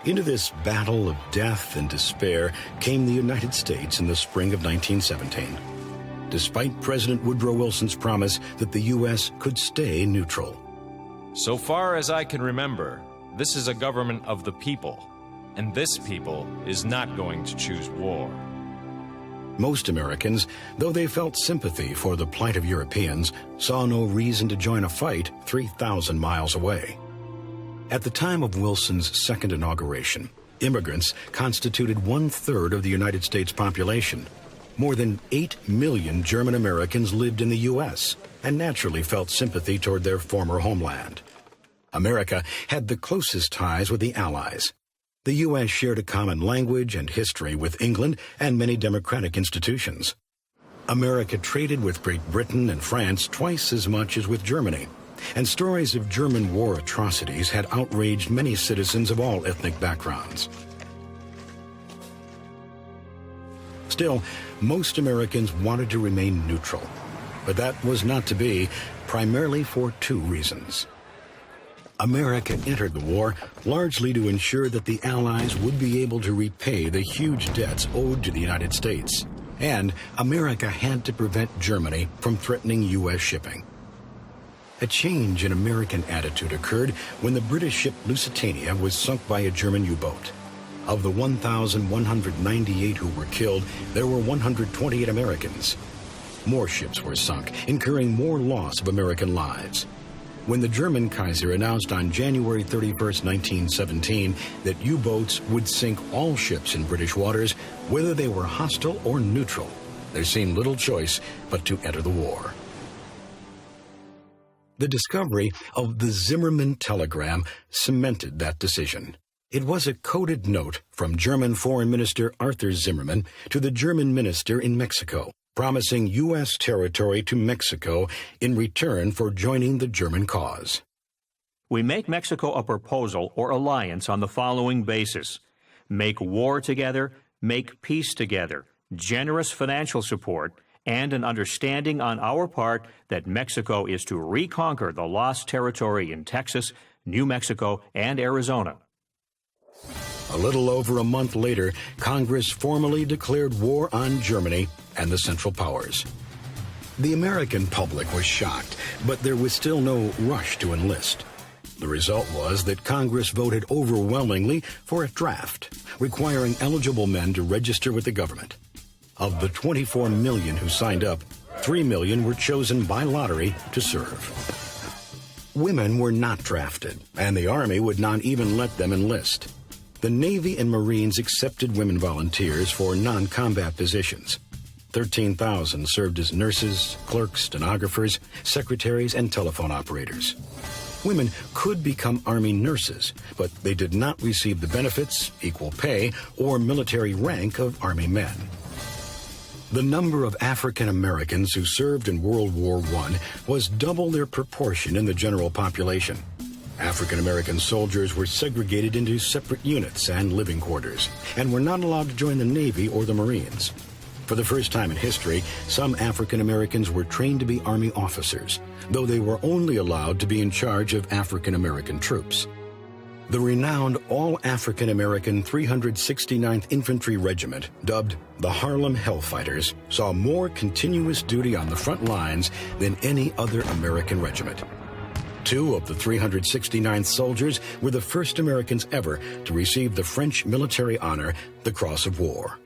Into this battle of death and despair came the United States in the spring of 1917. Despite President Woodrow Wilson's promise that the U.S. could stay neutral. So far as I can remember, this is a government of the people, and this people is not going to choose war. Most Americans, though they felt sympathy for the plight of Europeans, saw no reason to join a fight 3,000 miles away. At the time of Wilson's second inauguration, immigrants constituted 1/3 of the United States population. More than 8 million German Americans lived in the U.S. and naturally felt sympathy toward their former homeland. America had the closest ties with the Allies. The U.S. shared a common language and history with England and many democratic institutions. America traded with Great Britain and France twice as much as with Germany, and stories of German war atrocities had outraged many citizens of all ethnic backgrounds. Still, most Americans wanted to remain neutral, but that was not to be, primarily for two reasons. America entered the war largely to ensure that the Allies would be able to repay the huge debts owed to the United States, and America had to prevent Germany from threatening U.S. shipping. A change in American attitude occurred when the British ship Lusitania was sunk by a German U-boat. Of the 1,198 who were killed, there were 128 Americans. More ships were sunk, incurring more loss of American lives. When the German Kaiser announced on January 31, 1917, that U-boats would sink all ships in British waters, whether they were hostile or neutral, there seemed little choice but to enter the war. The discovery of the Zimmermann telegram cemented that decision. It was a coded note from German Foreign Minister Arthur Zimmermann to the German minister in Mexico, promising U.S. territory to Mexico in return for joining the German cause. We make Mexico a proposal or alliance on the following basis: make war together, make peace together, generous financial support, and an understanding on our part that Mexico is to reconquer the lost territory in Texas, New Mexico, and Arizona. A little over a month later, Congress formally declared war on Germany and the Central Powers. The American public was shocked, but there was still no rush to enlist. The result was that Congress voted overwhelmingly for a draft, requiring eligible men to register with the government. Of the 24 million who signed up, 3 million were chosen by lottery to serve. Women were not drafted, and the Army would not even let them enlist. The Navy and Marines accepted women volunteers for non-combat positions. 13,000 served as nurses, clerks, stenographers, secretaries, and telephone operators. Women could become Army nurses, but they did not receive the benefits, equal pay, or military rank of Army men. The number of African Americans who served in World War I was double their proportion in the general population. African American soldiers were segregated into separate units and living quarters, and were not allowed to join the Navy or the Marines. For the first time in history, some African Americans were trained to be Army officers, though they were only allowed to be in charge of African American troops. The renowned all-African American 369th Infantry Regiment, dubbed the Harlem Hellfighters, saw more continuous duty on the front lines than any other American regiment. 2 of the 369th soldiers were the first Americans ever to receive the French military honor, the Cross of War.